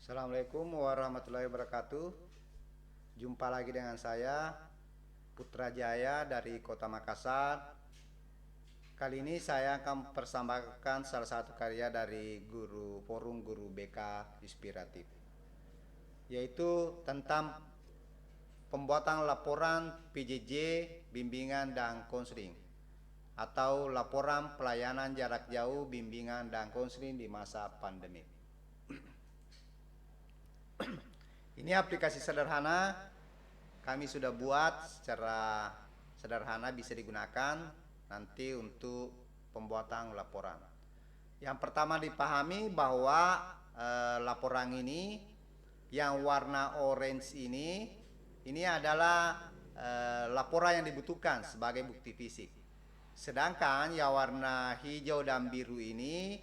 Assalamualaikum warahmatullahi wabarakatuh. Jumpa lagi dengan saya Putra Jaya dari Kota Makassar. Kali ini saya akan persembahkan salah satu karya dari Forum Guru BK Inspiratif, yaitu tentang pembuatan laporan PJJ bimbingan dan konseling atau laporan pelayanan jarak jauh bimbingan dan konseling di masa pandemi. Ini aplikasi sederhana, kami sudah buat secara sederhana, bisa digunakan nanti untuk pembuatan laporan. Yang pertama dipahami bahwa laporan ini yang warna orange ini adalah laporan yang dibutuhkan sebagai bukti fisik. Sedangkan yang warna hijau dan biru ini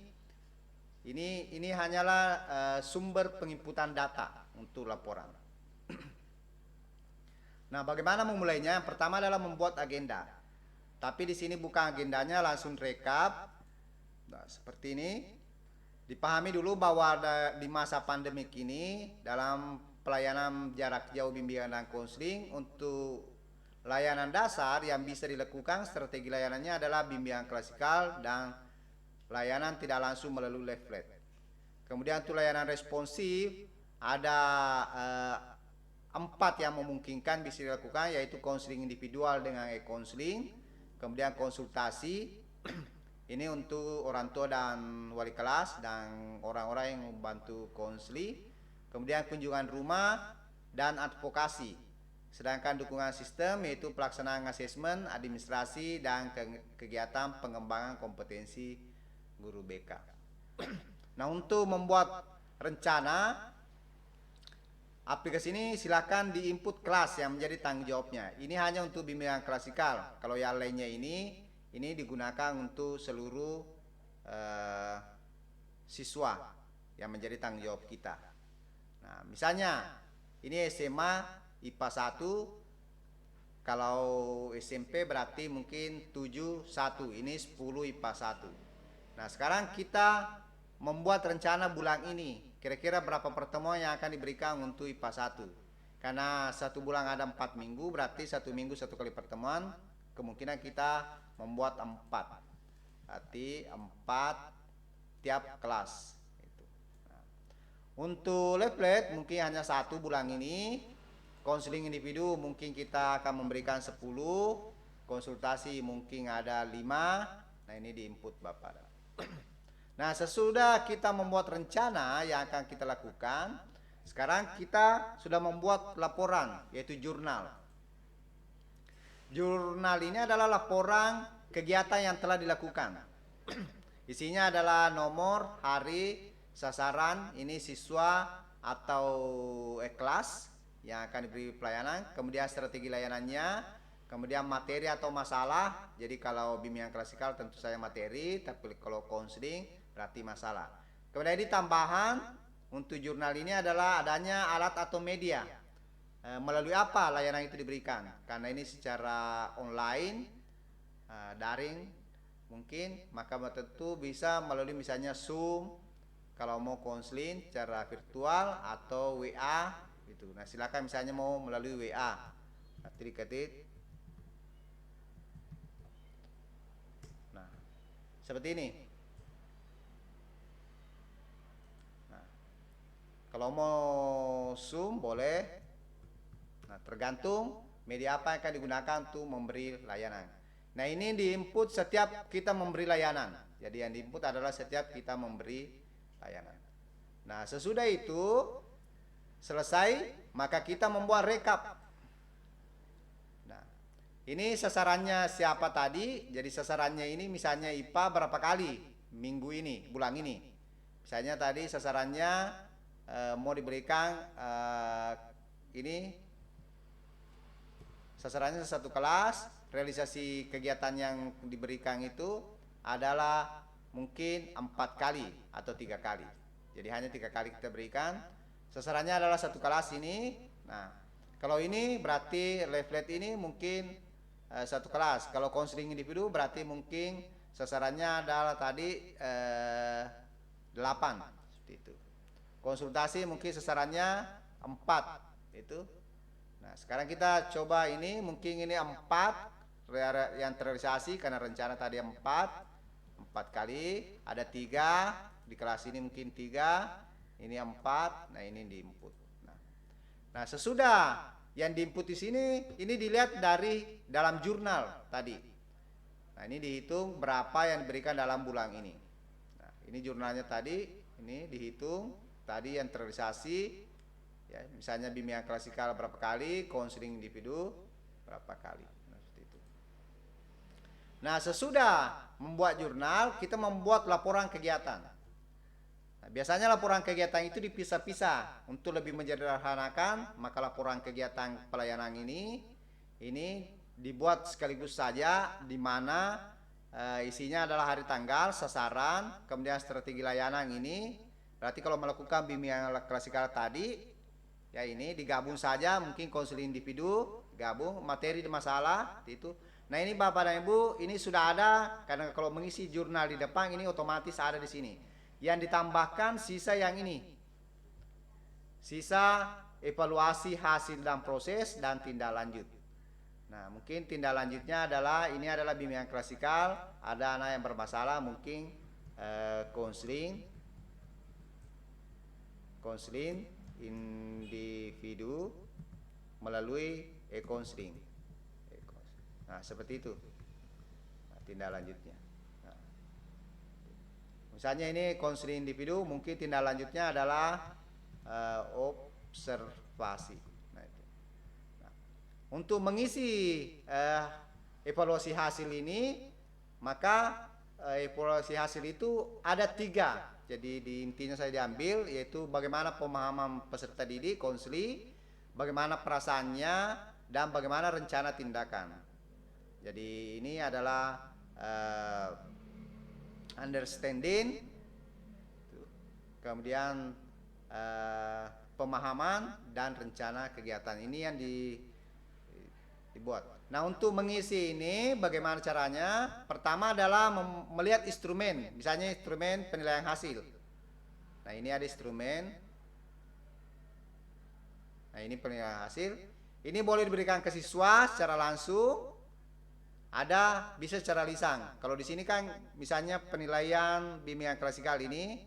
hanyalah sumber penginputan data untuk laporan. Nah, bagaimana memulainya? Yang pertama adalah membuat agenda. Tapi di sini bukan agendanya langsung rekap. Nah, seperti ini. Dipahami dulu bahwa di masa pandemik ini dalam pelayanan jarak jauh bimbingan dan konseling untuk layanan dasar yang bisa dilakukan, strategi layanannya adalah bimbingan klasikal dan layanan tidak langsung melalui leaflet. Kemudian untuk layanan responsif ada 4 yang memungkinkan bisa dilakukan, yaitu konseling individual dengan e-konseling, kemudian konsultasi ini untuk orang tua dan wali kelas dan orang-orang yang membantu konseling, kemudian kunjungan rumah dan advokasi. Sedangkan dukungan sistem yaitu pelaksanaan asesmen, administrasi dan kegiatan pengembangan kompetensi guru BK. Nah, untuk membuat rencana aplikasi ini silakan diinput kelas yang menjadi tanggung jawabnya. Ini hanya untuk bimbingan klasikal. Kalau yang lainnya ini digunakan untuk seluruh siswa yang menjadi tanggung jawab kita. Nah, misalnya ini SMA IPA 1, kalau SMP berarti mungkin 7 1, ini 10 IPA 1. Nah, sekarang kita membuat rencana bulan ini, kira-kira berapa pertemuan yang akan diberikan untuk IPA 1. Karena 1 bulan ada 4 minggu, berarti 1 minggu 1 kali pertemuan. Kemungkinan kita membuat 4, berarti 4 tiap kelas. Nah, untuk leaflet mungkin hanya 1 bulan ini. Konseling individu mungkin kita akan memberikan 10, konsultasi mungkin ada 5. Nah, ini di input Bapak. Nah, sesudah kita membuat rencana yang akan kita lakukan, sekarang kita sudah membuat laporan, yaitu jurnal. Jurnal ini adalah laporan kegiatan yang telah dilakukan. Isinya adalah nomor, hari, sasaran, ini siswa atau kelas yang akan diberi pelayanan, kemudian strategi layanannya, kemudian materi atau masalah. Jadi kalau bimbingan klasikal tentu saja materi, tapi kalau konseling berarti masalah. Kemudian ini tambahan untuk jurnal ini adalah adanya alat atau media. Melalui apa layanan itu diberikan? Karena ini secara online, daring mungkin, maka tentu bisa melalui misalnya Zoom kalau mau konseling secara virtual atau WA gitu. Nah, silakan misalnya mau melalui WA. Ketik. Nah, seperti ini. Kalau mau Zoom boleh. Nah, tergantung media apa yang akan digunakan untuk memberi layanan. Nah, ini diinput setiap kita memberi layanan. Jadi yang diinput adalah setiap kita memberi layanan. Nah, sesudah itu selesai, maka kita membuat rekap. Nah, ini sasarannya siapa tadi? Jadi sasarannya ini misalnya IPA berapa kali minggu ini, bulan ini. Misalnya tadi sasarannya mau diberikan ini sasarannya 1 kelas, realisasi kegiatan yang diberikan itu adalah mungkin 4 kali atau 3 kali. Jadi hanya 3 kali kita berikan. Sasarannya adalah 1 kelas ini. Nah, kalau ini berarti leaflet ini mungkin 1 kelas. Kalau konseling individu berarti mungkin sasarannya adalah tadi 8 seperti itu. konsultasi mungkin sasarannya 4 itu. Nah, sekarang kita coba ini, mungkin ini 4 yang terrealisasi karena rencana tadi 4 kali, ada 3 di kelas ini, mungkin 3, ini 4, nah ini di input. Nah, sesudah yang di input di sini, ini dilihat dari dalam jurnal tadi. Nah, ini dihitung berapa yang diberikan dalam bulan ini. Nah, ini jurnalnya tadi, ini dihitung tadi yang terrealisasi, ya, misalnya bimbingan klasikal berapa kali, konseling individu berapa kali. Nah, seperti itu. Nah, sesudah membuat jurnal, kita membuat laporan kegiatan. Nah, biasanya laporan kegiatan itu dipisah-pisah untuk lebih menyederhanakan, maka laporan kegiatan pelayanan ini dibuat sekaligus saja, di mana isinya adalah hari tanggal, sasaran, kemudian strategi layanan ini. Berarti kalau melakukan bimbingan klasikal tadi, ya ini digabung saja, mungkin konseling individu, gabung materi di masalah itu. Nah, ini Bapak dan Ibu, ini sudah ada, karena kalau mengisi jurnal di depan ini otomatis ada di sini. Yang ditambahkan sisa yang ini, sisa evaluasi hasil dan proses dan tindak lanjut. Nah, mungkin tindak lanjutnya adalah, ini adalah bimbingan klasikal, ada anak yang bermasalah, mungkin konseling individu melalui e-konseling. Nah, seperti itu. Nah, tindak lanjutnya. Nah, misalnya ini konseling individu, mungkin tindak lanjutnya adalah observasi. Nah, itu. Nah, untuk mengisi evaluasi hasil ini, maka evaluasi hasil itu ada 3. Jadi di intinya saya diambil, yaitu bagaimana pemahaman peserta didik, konseli, bagaimana perasaannya, dan bagaimana rencana tindakan. Jadi ini adalah understanding, kemudian pemahaman dan rencana kegiatan. Ini yang dibuat. Nah, untuk mengisi ini bagaimana caranya? Pertama adalah melihat instrumen, misalnya instrumen penilaian hasil. Nah, ini ada instrumen. Nah, ini penilaian hasil. Ini boleh diberikan ke siswa secara langsung, ada bisa secara lisan. Kalau di sini kan misalnya penilaian bimbingan klasikal ini,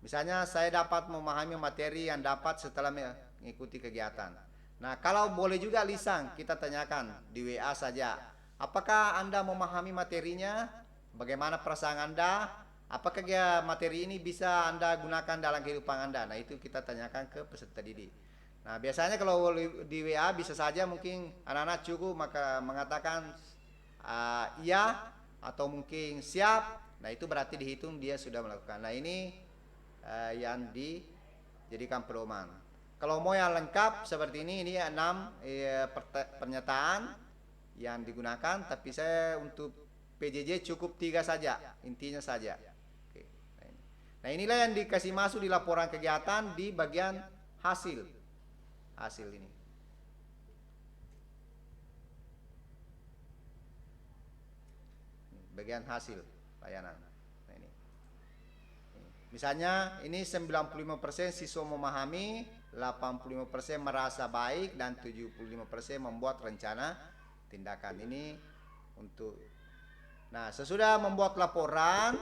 misalnya saya dapat memahami materi yang dapat setelah mengikuti kegiatan. Nah, kalau boleh juga lisan, kita tanyakan di WA saja. Apakah Anda memahami materinya? Bagaimana perasaan Anda? Apakah materi ini bisa Anda gunakan dalam kehidupan Anda? Nah, itu kita tanyakan ke peserta didik. Nah, biasanya kalau di WA bisa saja mungkin anak-anak cukup maka mengatakan iya atau mungkin siap. Nah, itu berarti dihitung dia sudah melakukan. Nah, ini yang dijadikan pedoman. Kalau mau yang lengkap seperti ini 6 pernyataan yang digunakan, tapi saya untuk PJJ cukup 3 saja, intinya saja. Oke. Nah, inilah yang dikasih masuk di laporan kegiatan di bagian hasil ini. Bagian hasil layanan. Nah, ini. Misalnya ini 95% siswa memahami, 85% merasa baik, dan 75% membuat rencana tindakan. Ini untuk. Nah, sesudah membuat laporan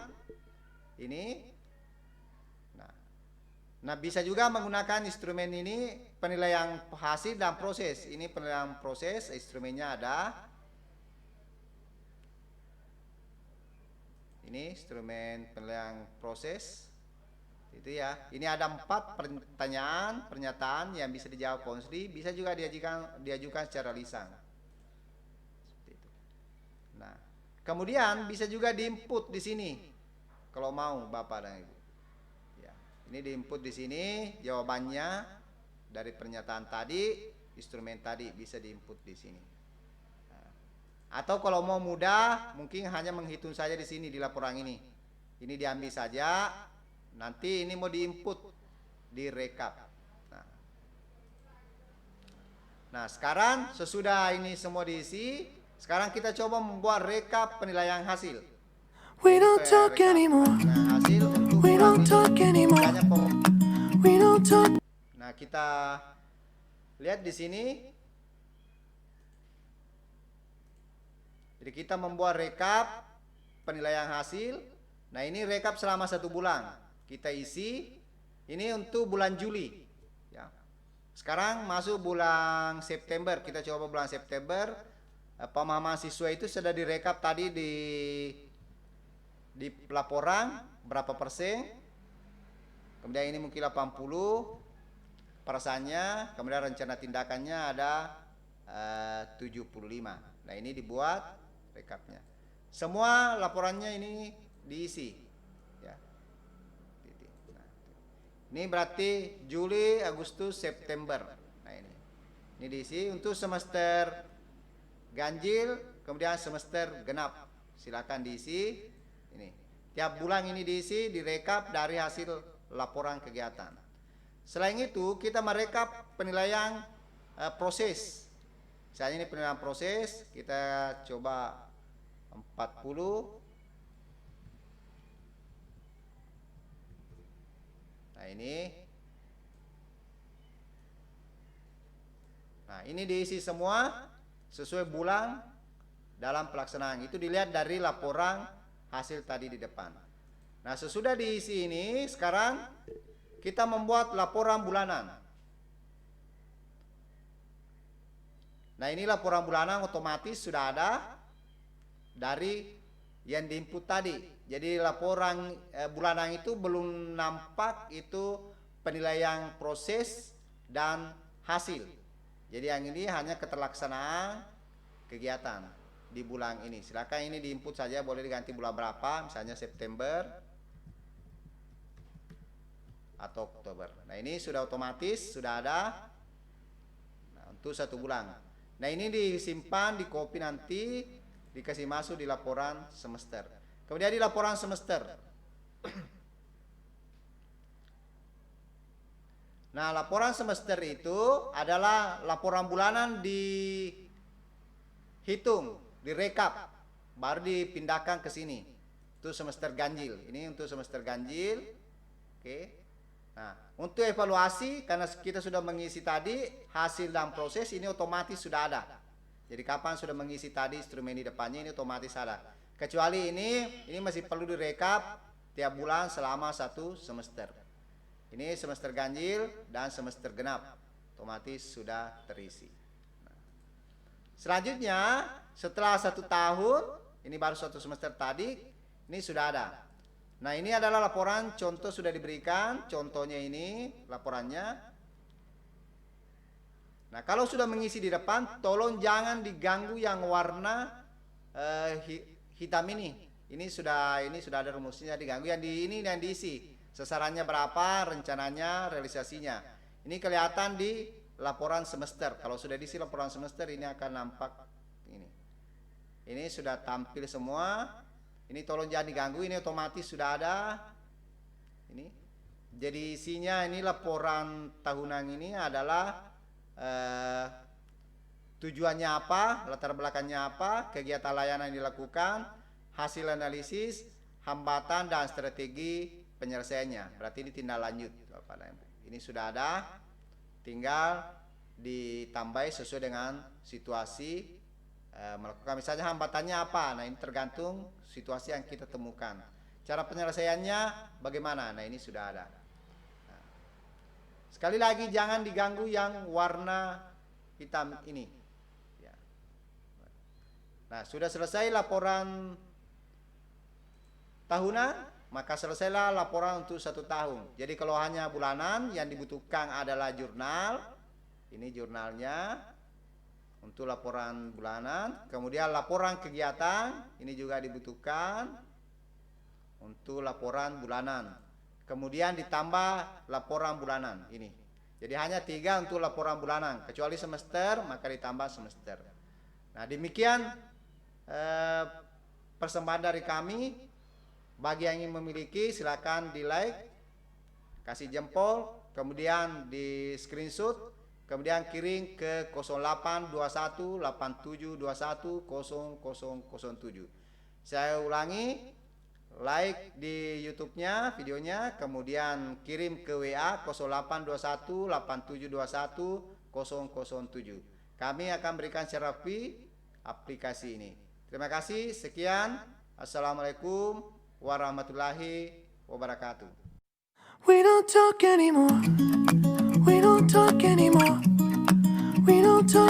ini, nah bisa juga menggunakan instrumen ini penilaian hasil dan proses. Ini penilaian proses, instrumennya ada. Ini instrumen penilaian proses. Itu ya. Ini ada 4 pernyataan yang bisa dijawab konseli, bisa juga diajukan secara lisan. Seperti itu. Nah, kemudian bisa juga diinput di sini. Kalau mau Bapak dan Ibu. Ya. Ini diinput di sini jawabannya dari pernyataan tadi, instrumen tadi bisa diinput di sini. Atau kalau mau mudah, mungkin hanya menghitung saja di sini di laporan ini. Ini diambil saja, nanti ini mau diinput, direkap. Nah, sekarang sesudah ini semua diisi, sekarang kita coba membuat rekap penilaian hasil. We don't talk anymore. Hasil untuk We don't talk anymore. kita lihat di sini. Jadi kita membuat rekap penilaian hasil. Nah, ini rekap selama 1 bulan. Kita isi. Ini untuk bulan Juli. Ya. Sekarang masuk bulan September. Kita coba bulan September. Pemahaman siswa itu sudah direkap tadi di laporan berapa persen. Kemudian ini mungkin 80 perasaannya. Kemudian rencana tindakannya ada 75. Nah, ini dibuat rekapnya. Semua laporannya ini diisi. Ya. Nah, ini berarti Juli, Agustus, September. Nah, ini diisi untuk semester ganjil, kemudian semester genap. Silakan diisi. Ini tiap bulan ini diisi, direkap dari hasil laporan kegiatan. Selain itu, kita merekap penilaian proses. Misalnya ini penilaian proses, kita coba 40. Nah, ini diisi semua sesuai bulan dalam pelaksanaan. Itu dilihat dari laporan hasil tadi di depan. Nah, sesudah diisi ini, sekarang kita membuat laporan bulanan. Nah, ini laporan bulanan otomatis sudah ada dari yang diinput tadi. Jadi laporan bulanan itu belum nampak itu penilaian proses dan hasil. Jadi yang ini hanya keterlaksanaan kegiatan di bulan ini. Silakan ini diinput saja, boleh diganti bulan berapa, misalnya September atau Oktober. Nah, ini sudah otomatis, sudah ada. Nah, untuk 1 bulan. Nah, ini disimpan, di copy nanti, dikasih masuk di laporan semester. Kemudian di laporan semester. Nah, laporan semester itu adalah laporan bulanan dihitung, direkap, baru dipindahkan ke sini. Itu semester ganjil. Ini untuk semester ganjil. Oke. Nah, untuk evaluasi, karena kita sudah mengisi tadi hasil dan proses, ini otomatis sudah ada. Jadi kapan sudah mengisi tadi instrumen di depannya, ini otomatis ada. Kecuali ini masih perlu direkap tiap bulan selama 1 semester. Ini semester ganjil dan semester genap, otomatis sudah terisi. Nah, selanjutnya setelah 1 tahun, ini baru 1 semester tadi, ini sudah ada. Nah, ini adalah laporan contoh sudah diberikan, contohnya ini laporannya. Nah, kalau sudah mengisi di depan, tolong jangan diganggu yang warna hitam ini. Ini sudah ada rumusnya, diganggu yang yang diisi. Sasarannya berapa, rencananya, realisasinya. Ini kelihatan di laporan semester. Kalau sudah diisi laporan semester, ini akan nampak ini. Ini sudah tampil semua. Ini tolong jangan diganggu, ini otomatis sudah ada. Ini. Jadi isinya ini laporan tahunan ini adalah tujuannya apa, latar belakangnya apa, kegiatan layanan yang dilakukan, hasil analisis, hambatan dan strategi penyelesaiannya. Berarti ini tindak lanjut. Ini sudah ada, tinggal ditambah sesuai dengan situasi melakukan. Misalnya hambatannya apa, nah ini tergantung situasi yang kita temukan. Cara penyelesaiannya bagaimana, nah ini sudah ada. Nah, sekali lagi jangan diganggu yang warna hitam ini ya. Nah, sudah selesai laporan tahunan, maka selesailah laporan untuk 1 tahun. Jadi kalau hanya bulanan, yang dibutuhkan adalah jurnal. Ini jurnalnya untuk laporan bulanan. Kemudian laporan kegiatan, ini juga dibutuhkan untuk laporan bulanan. Kemudian ditambah laporan bulanan ini. Jadi hanya 3 untuk laporan bulanan. Kecuali semester, maka ditambah semester. Nah, demikian persembahan dari kami. Bagi yang ingin memiliki, silakan di like, kasih jempol, kemudian di screenshot, kemudian kirim ke 082187210007. Saya ulangi, like di YouTube-nya, videonya, kemudian kirim ke WA 0821 8721 007. Kami akan berikan secara free aplikasi ini. Terima kasih, sekian. Assalamualaikum warahmatullahi wabarakatuh. We don't talk anymore. We don't talk anymore. We don't talk